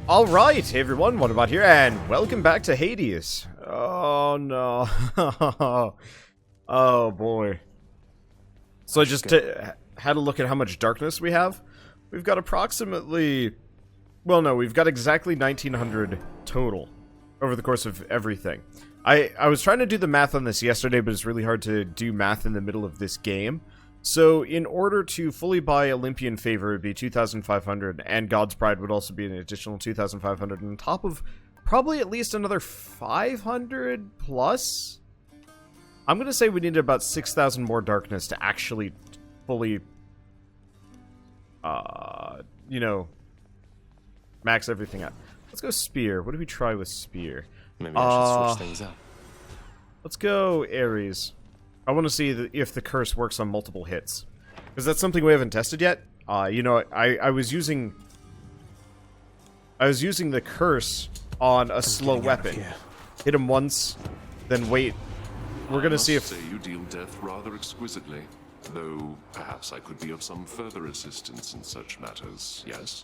Alright, hey everyone, Wanderbot here, and welcome back to Hades. Oh no. Oh boy. So I just had a look at how much darkness we have. We've got approximately... Well, no, we've got exactly 1900 total over the course of everything. I was trying to do the math on this yesterday, but it's really hard to do math in the middle of this game. So, in order to fully buy Olympian Favor, it would be 2,500, and God's Pride would also be an additional 2,500, on top of probably at least another 500 plus? I'm going to say we need about 6,000 more darkness to actually fully, you know, max everything out. Let's go Spear. What do we try with Spear? Maybe I should switch things up. Let's go Ares. I want to see if the curse works on multiple hits, because that's something we haven't tested yet. You know, I was using the curse on a slow weapon. Hit him once, then wait. We're gonna see if. I must say you deal death rather exquisitely, though perhaps I could be of some further assistance in such matters. Yes.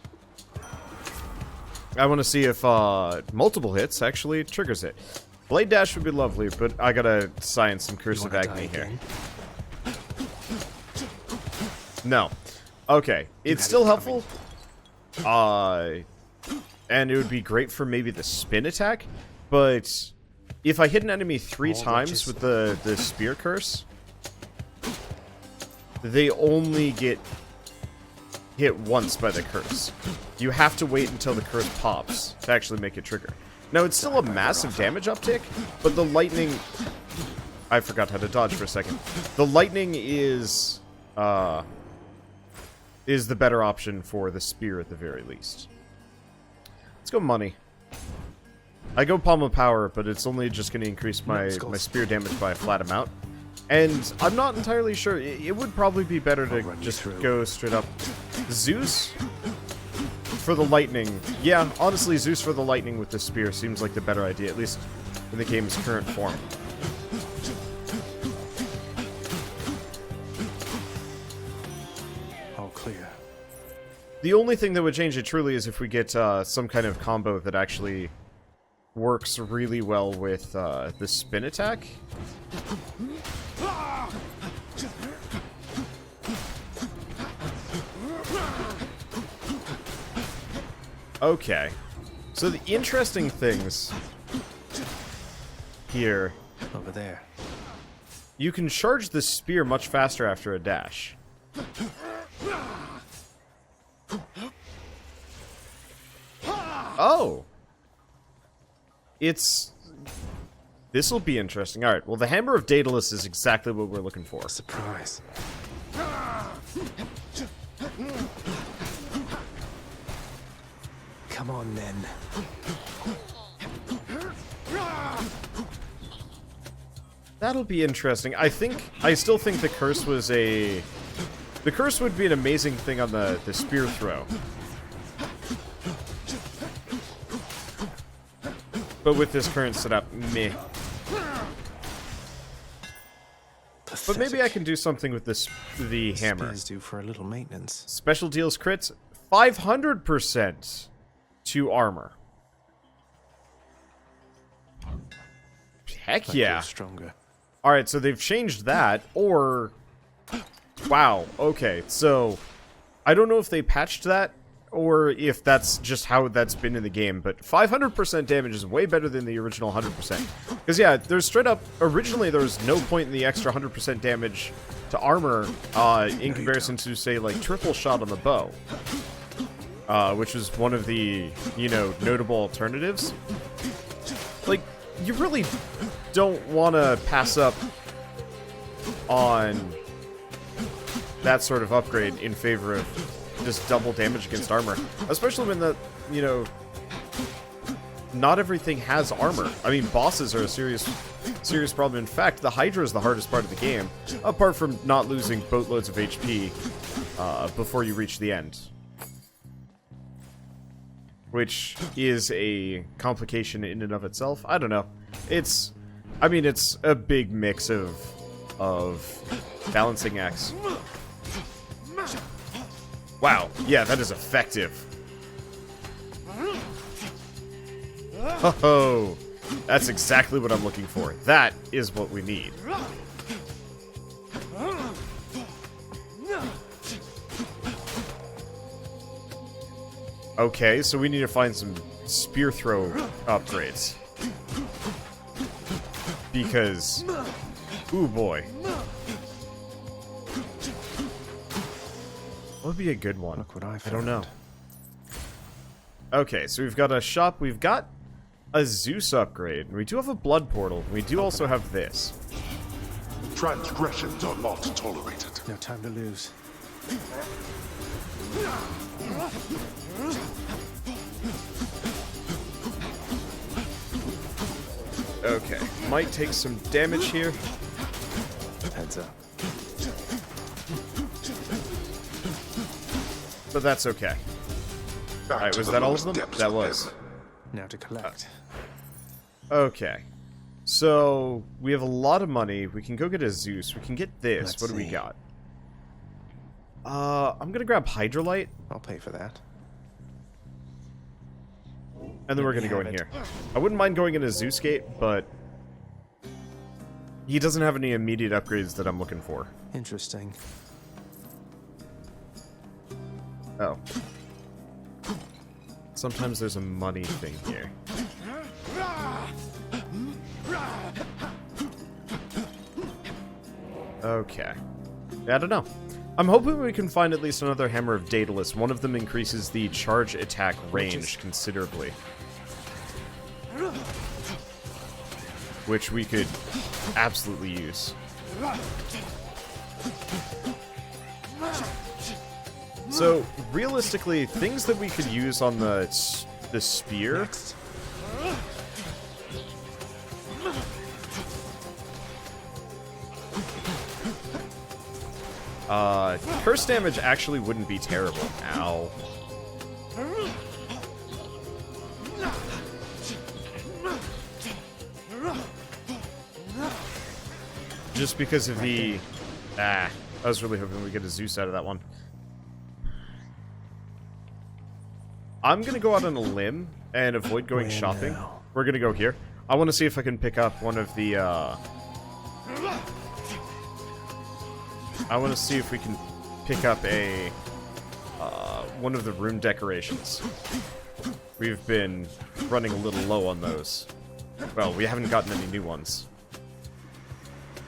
I want to see if multiple hits actually triggers it. Blade Dash would be lovely, but I gotta science some Curse of Agony here. No. Okay. It's still helpful. And it would be great for maybe the spin attack, but if I hit an enemy 3 times with the Spear Curse, they only get hit once by the curse. You have to wait until the curse pops to actually make it trigger. Now, it's still a massive damage uptick, but the lightning... I forgot how to dodge for a second. The lightning is the better option for the spear at the very least. Let's go money. I go Palm of Power, but it's only just going to increase my spear damage by a flat amount. And I'm not entirely sure. It would probably be better to just go straight up Zeus for the lightning. Yeah, honestly, Zeus for the lightning with the spear seems like the better idea, at least in the game's current form. All clear. The only thing that would change it truly is if we get some kind of combo that actually works really well with the spin attack. Okay. So the interesting things here... Over there. You can charge the spear much faster after a dash. Oh! It's... This'll be interesting. Alright, well the Hammer of Daedalus is exactly what we're looking for. Surprise. Come on, then. That'll be interesting. I still think the curse was a... The curse would be an amazing thing on the spear throw. But with this current setup, meh. But maybe I can do something with this, the hammer. Spears due for a little maintenance. Special deals crits 500% to armor. Heck yeah. Stronger. Alright, so they've changed that, or... Wow, okay, so... I don't know if they patched that, or if that's just how that's been in the game, but 500% damage is way better than the original 100%. Because yeah, there's straight up... Originally, there was no point in the extra 100% damage to armor in comparison to, say, like, triple shot on the bow. Which was one of the, you know, notable alternatives. Like, you really don't want to pass up on that sort of upgrade in favor of just double damage against armor. Especially when the, you know, not everything has armor. I mean, bosses are a serious problem. In fact, the Hydra is the hardest part of the game, apart from not losing boatloads of HP before you reach the end. Which is a complication in and of itself. I don't know. It's... I mean, it's a big mix of balancing acts. Wow, yeah, that is effective. Oh, that's exactly what I'm looking for. That is what we need. Okay, so we need to find some spear throw upgrades. Because, ooh boy. What would be a good one? Look what I don't know. found. Okay, so we've got a shop, we've got a Zeus upgrade, and we do have a blood portal, and we do also have this. Transgressions are not tolerated. No time to lose. Okay, might take some damage here. Heads up. But that's okay. Back Alright, to was the that all of lowest them? depths That of was. heaven. Now to collect. Okay. So, we have a lot of money. We can go get a Zeus. We can get this. Let's What do we see. got? I'm gonna grab Hydrolite, I'll pay for that. and then we're gonna go in here. I wouldn't mind going into Zeus Gate, but he doesn't have any immediate upgrades that I'm looking for. Interesting. Oh. Sometimes there's a money thing here. Okay. I don't know. I'm hoping we can find at least another Hammer of Daedalus. One of them increases the charge attack range considerably. Which we could absolutely use. So, realistically, things that we could use on the spear... Next. Curse damage actually wouldn't be terrible. Ow. Just because of the... I was really hoping we get a Zeus out of that one. I'm gonna go out on a limb and avoid going Where shopping. now? We're gonna go here. I want to see if I can pick up one of the, I want to see if we can pick up a, one of the room decorations. We've been running a little low on those. Well, we haven't gotten any new ones.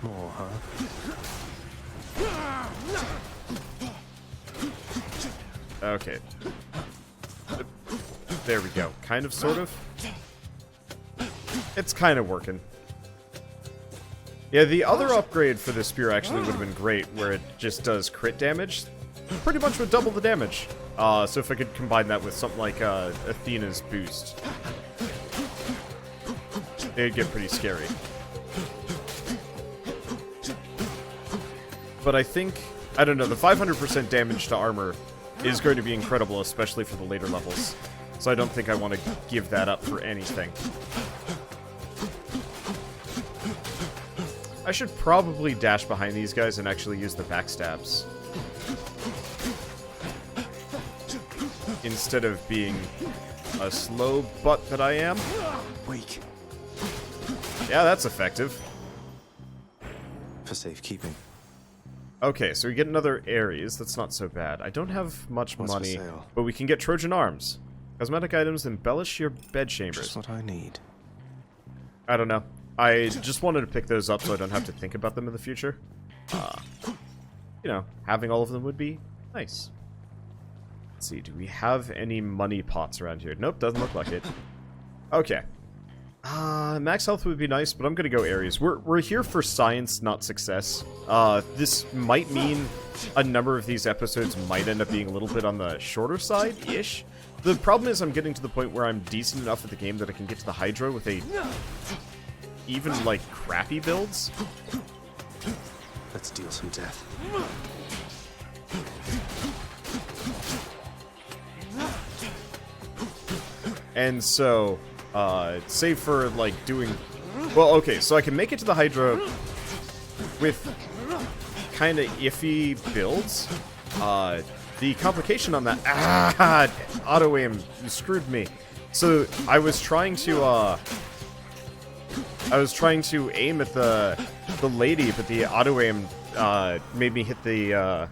More, huh? Okay. There we go. Kind of, sort of. It's kind of working. Yeah, the other upgrade for this spear actually would have been great, where it just does crit damage. Pretty much would double the damage. So if I could combine that with something like Athena's boost, it'd get pretty scary. But I think, I don't know, the 500% damage to armor is going to be incredible, especially for the later levels. So I don't think I want to give that up for anything. I should probably dash behind these guys and actually use the backstabs. Instead of being a slow butt that I am. Weak. Yeah, that's effective. For safekeeping. Okay, so we get another Ares. That's not so bad. I don't have much What's for money, sale? but we can get Trojan arms. Cosmetic items embellish your bed chambers. Just what I need. I don't know. I just wanted to pick those up so I don't have to think about them in the future. You know, having all of them would be nice. Let's see, do we have any money pots around here? Nope, doesn't look like it. Okay. Max health would be nice, but I'm gonna go Ares. We're here for science, not success. This might mean a number of these episodes might end up being a little bit on the shorter side-ish. The problem is I'm getting to the point where I'm decent enough at the game that I can get to the Hydra with a... even, like, crappy builds. Let's deal some death. And so, save for, like, doing... Well, okay, so I can make it to the Hydra with kind of iffy builds. The complication on that... auto-aim, you screwed me. So I was trying to aim at the lady, but the auto aim made me hit the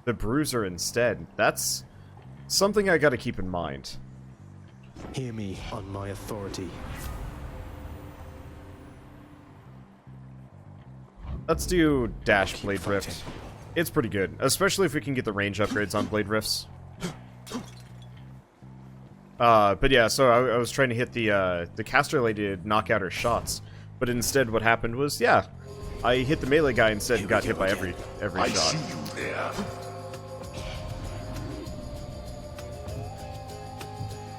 bruiser instead. That's something I got to keep in mind. Hear me on my authority. Let's do dash Keep blade fighting. rift. It's pretty good, especially if we can get the range upgrades on blade rifts. But yeah, so I was trying to hit the caster lady to knock out her shots, but instead what happened was, yeah, I hit the melee guy instead and got hit by every I shot. see you there.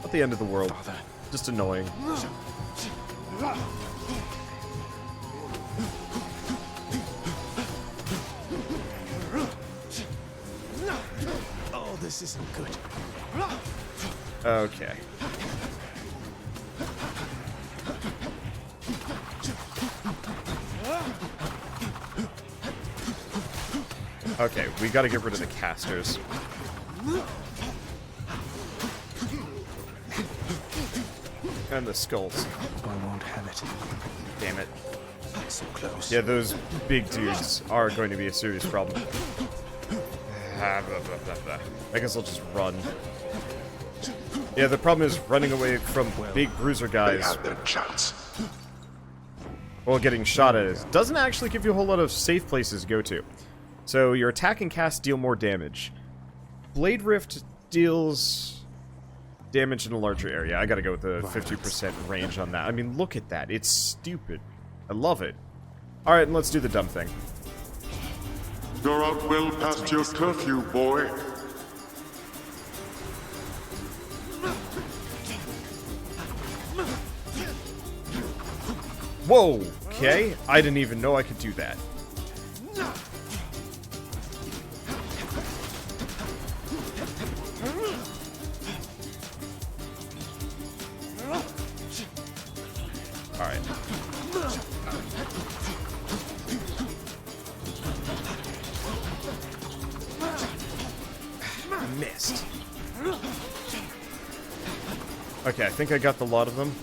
Not the end of the world, Father. just annoying. Oh, this isn't good. Okay. Okay, we gotta get rid of the casters. And the skulls. I won't have it. Damn it. So close. Yeah, those big dudes are going to be a serious problem. I guess I'll just run. Yeah, the problem is running away from big bruiser They guys had their chance. while getting shot at it doesn't actually give you a whole lot of safe places to go to. So your attack and cast deal more damage. Blade Rift deals damage in a larger area. I gotta go with the 50% range on that. I mean, look at that. It's stupid. I love it. Alright, and let's do the dumb thing. You're out well past your curfew, boy. Whoa! Okay, I didn't even know I could do that. Alright. Missed. Okay, I think I got the lot of them.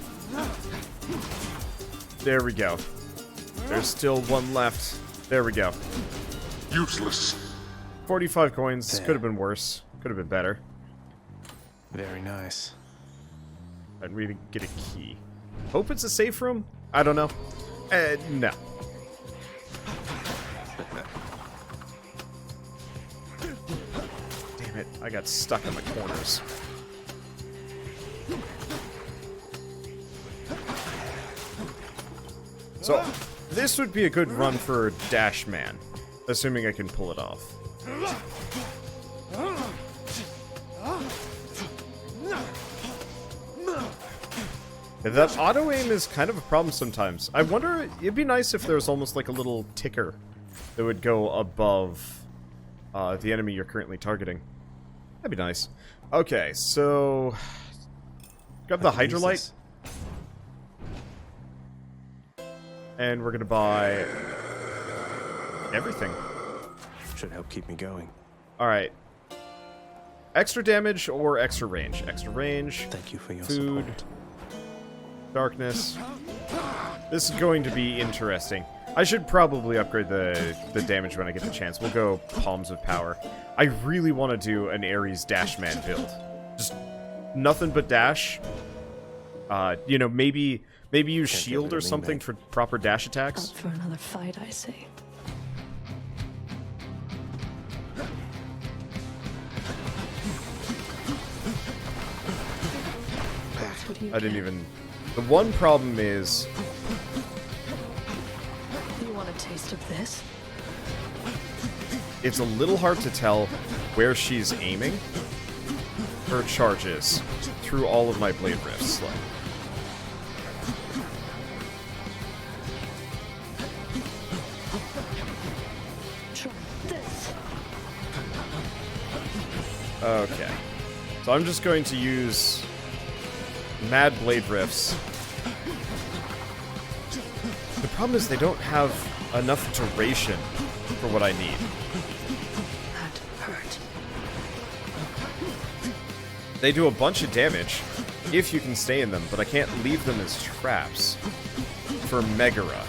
There we go. There's still one left. There we go. Useless. 45 coins. There. Could have been worse. Could have been better. Very nice. I'd really get a key. Hope it's a safe room? I don't know. No. Damn it. I got stuck in the corners. So, this would be a good run for Dash Man, assuming I can pull it off. That auto-aim is kind of a problem sometimes. I wonder, it'd be nice if there was almost like a little ticker that would go above the enemy you're currently targeting. That'd be nice. Okay, so... Grab the Hydrolite. And we're gonna buy... everything. Should help keep me going. Alright. Extra damage or extra range? Extra range. Thank you for your Food. support. Darkness. This is going to be interesting. I should probably upgrade the damage when I get the chance. We'll go Palms of Power. I really want to do an Ares Dashman build. Just nothing but dash. You know, maybe use Can't shield get or rid of me, something mate. for proper dash attacks. Up for another fight, I say. What do you I didn't get? even... The one problem is... You want a taste of this? It's a little hard to tell where she's aiming her charges through all of my blade rifts. Like, Try this. okay. So I'm just going to use Mad Blade Rifts. The problem is they don't have enough duration for what I need. That hurt. They do a bunch of damage, if you can stay in them, but I can't leave them as traps for Megara.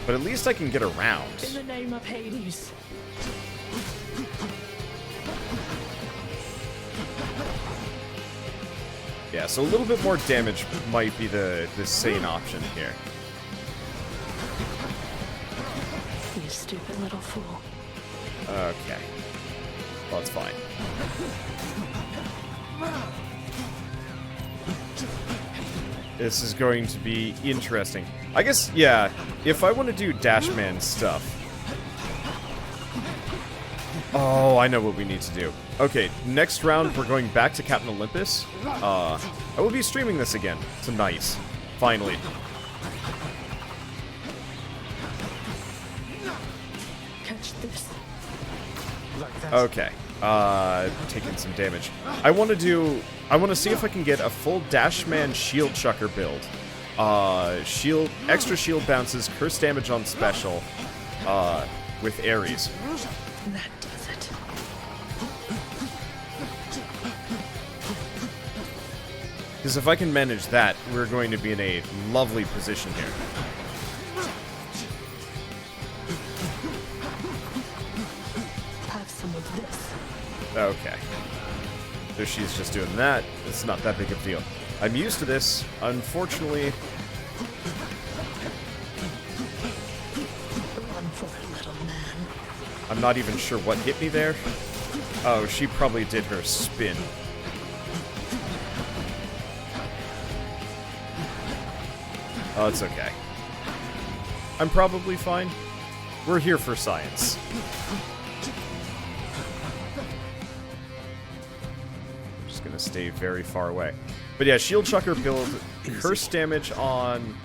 But at least I can get around. In the name of Hades. Yeah, so a little bit more damage might be the sane option here. You stupid little fool. Okay. Well, that's fine. This is going to be interesting. I guess, yeah, if I want to do Dashman stuff... Oh, I know what we need to do. Okay, next round, we're going back to Captain Olympus. I will be streaming this again tonight. Finally. Catch this. Like that. Okay. Taking some damage. I want to see if I can get a full Dashman shield chucker build. Extra shield bounces, curse damage on special, with Ares. That does it. Because if I can manage that, we're going to be in a lovely position here. Have some of this. Okay. So she's just doing that. It's not that big of a deal. I'm used to this. Unfortunately... Run for it, little man. I'm not even sure what hit me there. Oh, she probably did her spin. Oh, it's okay. I'm probably fine. We're here for science. I'm just gonna stay very far away. But yeah, shield chucker build, curse damage on...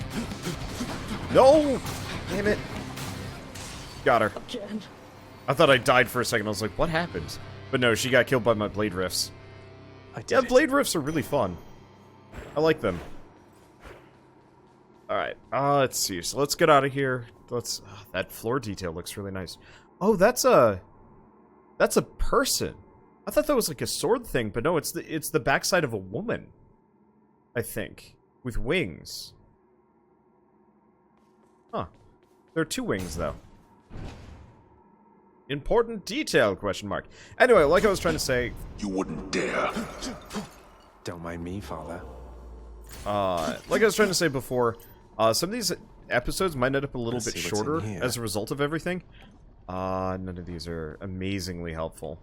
No! Damn it. Got her. Jen. I thought I died for a second. I was like, what happened? But no, she got killed by my blade rifts. I did Yeah, it. blade rifts are really fun. I like them. Alright, let's see. So let's get out of here. Let's... that floor detail looks really nice. Oh, that's a person. I thought that was like a sword thing, but no, it's the backside of a woman. I think. With wings. Huh. There are two wings, though. Important detail, question mark. Anyway, like I was trying to say... You wouldn't dare. Don't mind me, Father. Like I was trying to say before, some of these episodes might end up a little Let's bit see what's in shorter here. as a result of everything. None of these are amazingly helpful.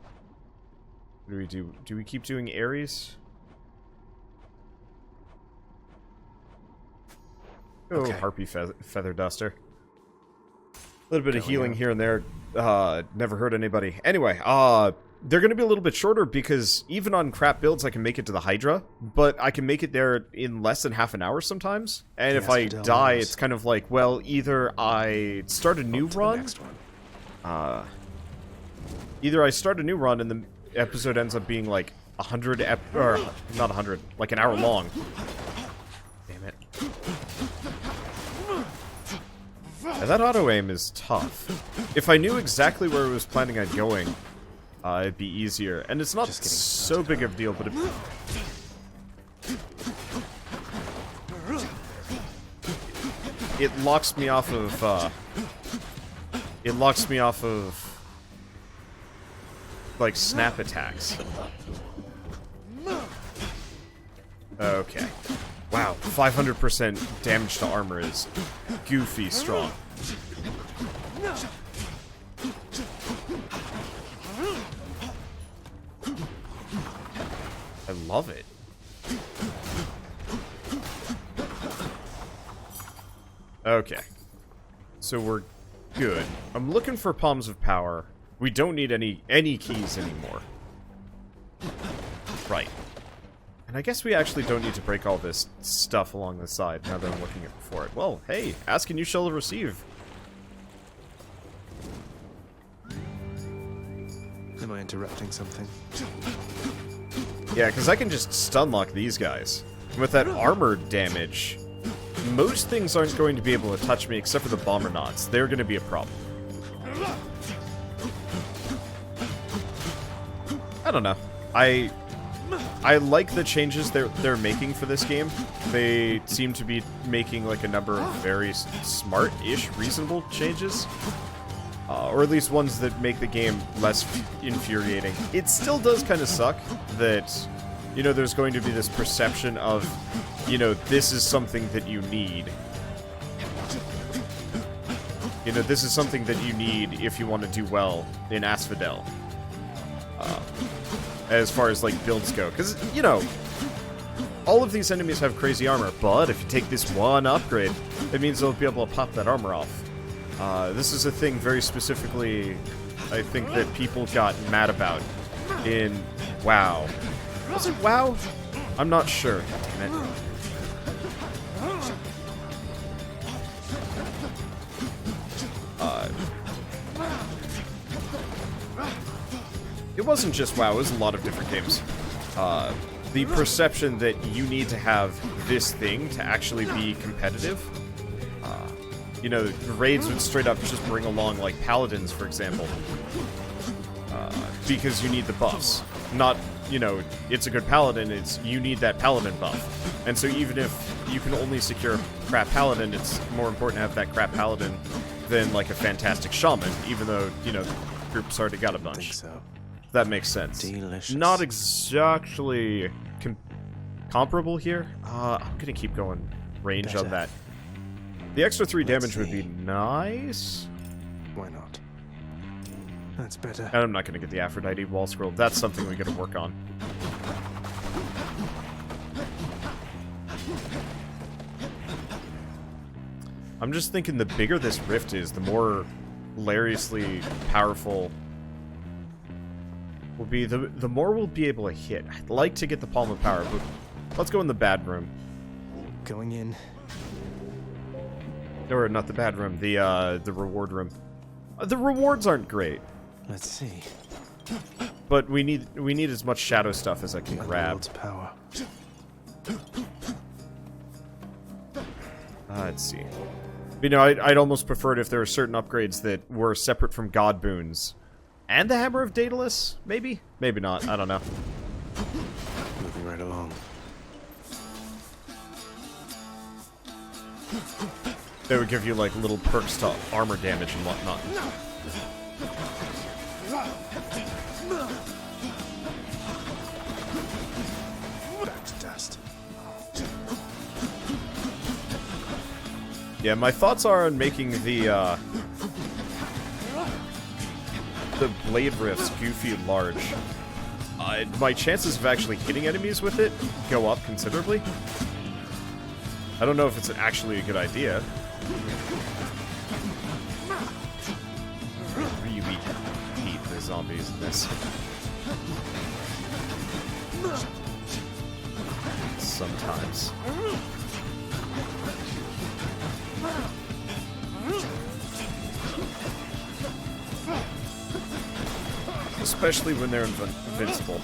What do we do? Do we keep doing Ares? Oh, Okay. Harpy Feather Duster. A little bit of Going healing out. here and there. Never hurt anybody. Anyway, they're going to be a little bit shorter because even on crap builds, I can make it to the Hydra, but I can make it there in less than half an hour sometimes. And The if I ASPHODEL die, knows. it's kind of like, well, either I start a new To the run, next one. either I start a new run and the episode ends up being like 100 or not 100, like an hour long. Damn it. Yeah, that auto-aim is tough. If I knew exactly where I was planning on going, it'd be easier. And it's not Just getting so big of a deal, but it locks me off of, like, snap attacks. Okay. Wow, 500% damage to armor is goofy strong. I love it. Okay. So we're good. I'm looking for Palms of Power. We don't need any keys anymore. Right. And I guess we actually don't need to break all this stuff along the side now that I'm looking for it. Well, hey, ask and you shall receive. Am I interrupting something? Yeah, because I can just stun lock these guys. And with that armor damage, most things aren't going to be able to touch me except for the bomber knots. They're going to be a problem. I don't know. I like the changes they're making for this game. They seem to be making like a number of very smart-ish, reasonable changes. Or at least ones that make the game less infuriating. It still does kind of suck that, you know, there's going to be this perception of, you know, this is something that you need. You know, this is something that you need if you want to do well in ASPHODEL. As far as, like, builds go. Because, you know, all of these enemies have crazy armor, but if you take this one upgrade, it means they'll be able to pop that armor off. This is a thing very specifically, I think, that people got mad about in WoW. Was it WoW? I'm not sure. Damn it. It wasn't just WoW, it was a lot of different games. The perception that you need to have this thing to actually be competitive. You know, raids would straight up just bring along, like, paladins, for example. Because you need the buffs. Not, you know, it's a good paladin, it's you need that paladin buff. And so even if you can only secure a crap paladin, it's more important to have that crap paladin than, like, a fantastic shaman, even though, you know, the group's already got a bunch. I think so. That makes sense. Delicious. Not exactly comparable here. I'm gonna keep going range on that. The extra 3 damage would be nice. Why not? That's better. And I'm not gonna get the Aphrodite wall scroll. That's something we gotta work on. I'm just thinking the bigger this rift is, the more hilariously powerful will be, the more we'll be able to hit. I'd like to get the Palm of Power, but let's go in the bad room. Going in. Or not the bad room, the reward room. The rewards aren't great, Let's see. but we need as much shadow stuff as I can grab. Underworld's power. Let's see. You know, I'd almost prefer it if there were certain upgrades that were separate from God Boons. And the Hammer of Daedalus? Maybe? Maybe not. I don't know. Moving right along. They would give you, like, little perks to armor damage and whatnot. Back to dust. Yeah, my thoughts are on making the blade rifts goofy large. My chances of actually hitting enemies with it go up considerably. I don't know if it's actually a good idea. Really hate the zombies in this. Sometimes. Especially when they're invincible.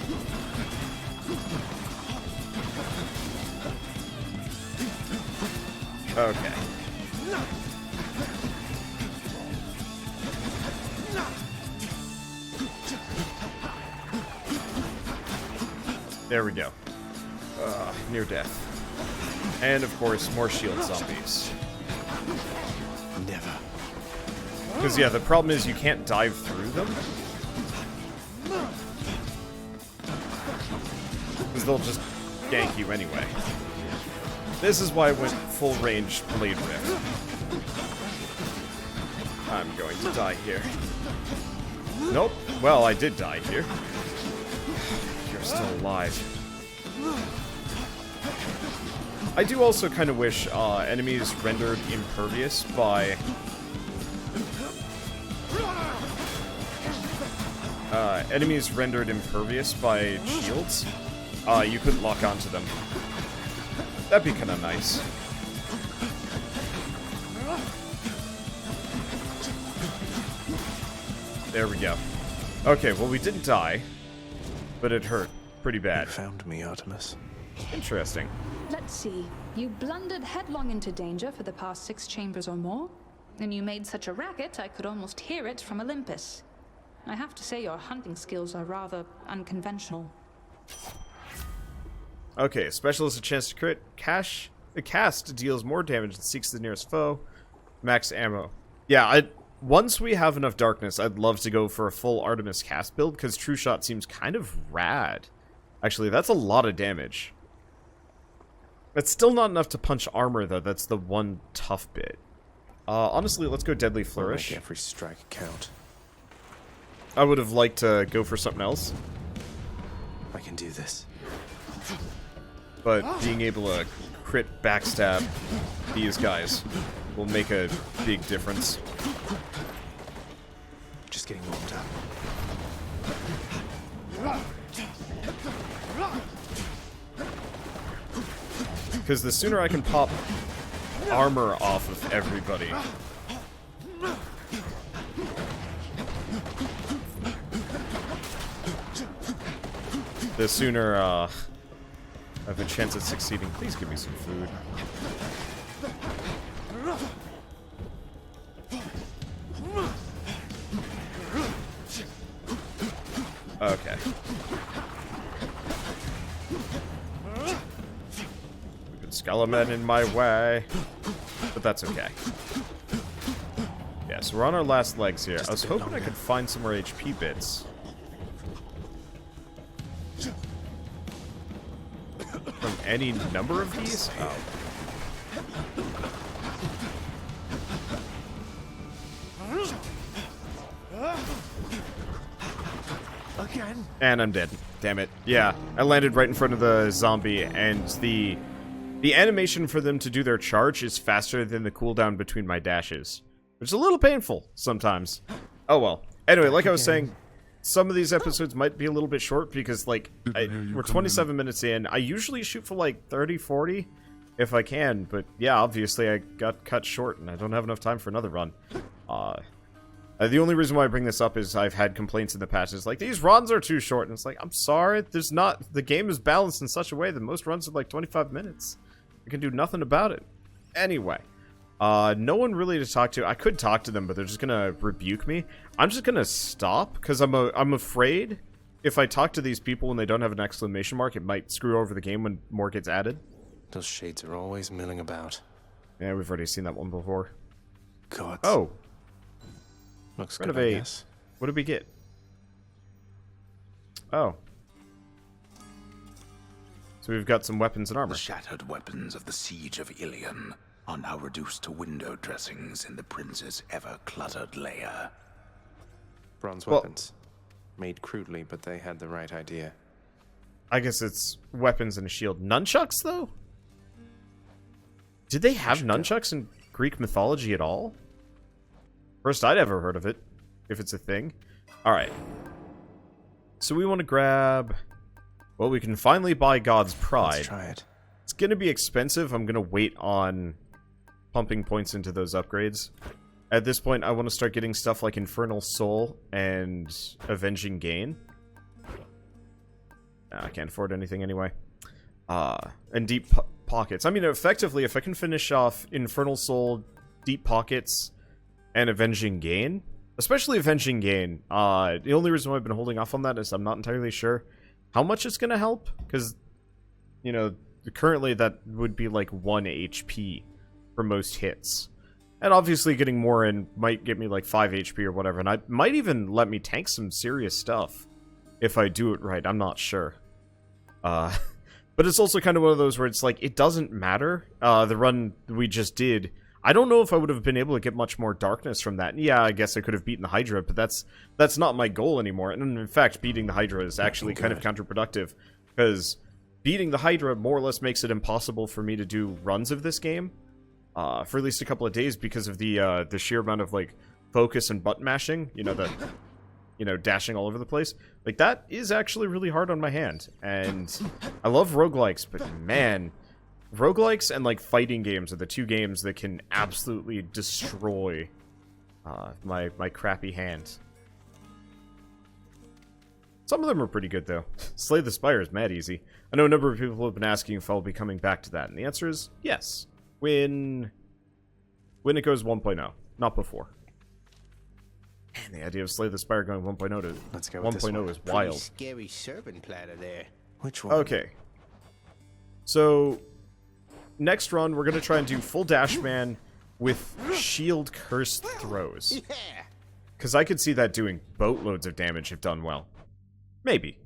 Okay. There we go. Near death. And, of course, more shield zombies. Never. Because, yeah, the problem is you can't dive through them. Because they'll just gank you anyway. This is why I went full range blade rift. I'm going to die here. Nope. Well, I did die here. You're still alive. I do also kind of wish enemies rendered impervious by... enemies rendered impervious by shields. You couldn't lock onto them. That'd be kind of nice. There we go. Okay, well, we didn't die, but it hurt pretty bad. You found me, Artemis. Interesting. Let's see. You blundered headlong into danger for the past 6 chambers or more, and you made such a racket I could almost hear it from Olympus. I have to say your hunting skills are rather unconventional. Okay, specialist a chance to crit. The cast deals more damage and seeks the nearest foe. Max ammo. Yeah, once we have enough darkness, I'd love to go for a full Artemis cast build, because True Shot seems kind of rad. Actually, that's a lot of damage. It's still not enough to punch armor, though. That's the one tough bit. Honestly, let's go Deadly Flourish. Make every strike count. I would have liked to go for something else, I can do this. but being able to crit backstab these guys will make a big difference. Just getting warmed up. Because the sooner I can pop armor off of everybody, the sooner I have a chance at succeeding. Please give me some food. Okay. Skeleton in my way, but that's okay. Yeah, so we're on our last legs here. I was hoping I could find some more HP bits. From any number of these? Oh. Again? And I'm dead. Damn it. Yeah, I landed right in front of the zombie, and the animation for them to do their charge is faster than the cooldown between my dashes, which is a little painful sometimes. Oh well. Anyway, like I was saying, some of these episodes might be a little bit short because, like, we're 27 minutes in. I usually shoot for, like, 30, 40 if I can, but yeah, obviously I got cut short and I don't have enough time for another run. The only reason why I bring this up is I've had complaints in the past. It's like, these runs are too short, and it's like, I'm sorry, there's not... The game is balanced in such a way that most runs are like 25 minutes. I can do nothing about it. Anyway, no one really to talk to. I could talk to them, but they're just gonna rebuke me. I'm just gonna stop, because I'm afraid if I talk to these people when they don't have an exclamation mark, it might screw over the game when more gets added. Those shades are always milling about. Yeah, we've already seen that one before. God. Oh. Looks good, I guess. What did we get? Oh. So we've got some weapons and armor. The shattered weapons of the siege of Ilion are now reduced to window dressings in the prince's ever-cluttered lair. Bronze weapons. Made crudely, but they had the right idea. I guess it's weapons and a shield. Nunchucks, though? Did they have nunchucks in Greek mythology at all? First I'd ever heard of it, if it's a thing. Alright. So we want to grab... Well, we can finally buy God's Pride. Let's try it. It's going to be expensive. I'm going to wait on pumping points into those upgrades. At this point, I want to start getting stuff like Infernal Soul and Avenging Gain. I can't afford anything anyway. And Deep Pockets. I mean, effectively, if I can finish off Infernal Soul, Deep Pockets, and Avenging Gain, especially Avenging Gain, the only reason why I've been holding off on that is I'm not entirely sure how much it's going to help, because, you know, currently that would be like 1 HP for most hits. And obviously getting more in might get me like 5 HP or whatever, and I might even let me tank some serious stuff if I do it right. I'm not sure. But it's also kind of one of those where it's like, it doesn't matter. The run we just did, I don't know if I would have been able to get much more darkness from that. Yeah, I guess I could have beaten the Hydra, but that's not my goal anymore. And in fact, beating the Hydra is actually kind of counterproductive, because beating the Hydra more or less makes it impossible for me to do runs of this game for at least a couple of days because of the sheer amount of like focus and button mashing. You know, dashing all over the place. Like, that is actually really hard on my hand. And I love roguelikes, but man, roguelikes and like fighting games are the two games that can absolutely destroy my crappy hand. Some of them are pretty good though. Slay the Spire is mad easy. I know a number of people have been asking if I'll be coming back to that, and the answer is yes. When it goes 1.0, not before. Man, the idea of Slay the Spire going 1.0 to Let's go with this 1.0 one. is wild. Scary serpent platter there. Which one? Okay. So, next run, we're going to try and do full Dash Man with shield cursed throws. Yeah. Because I could see that doing boatloads of damage if done well. Maybe.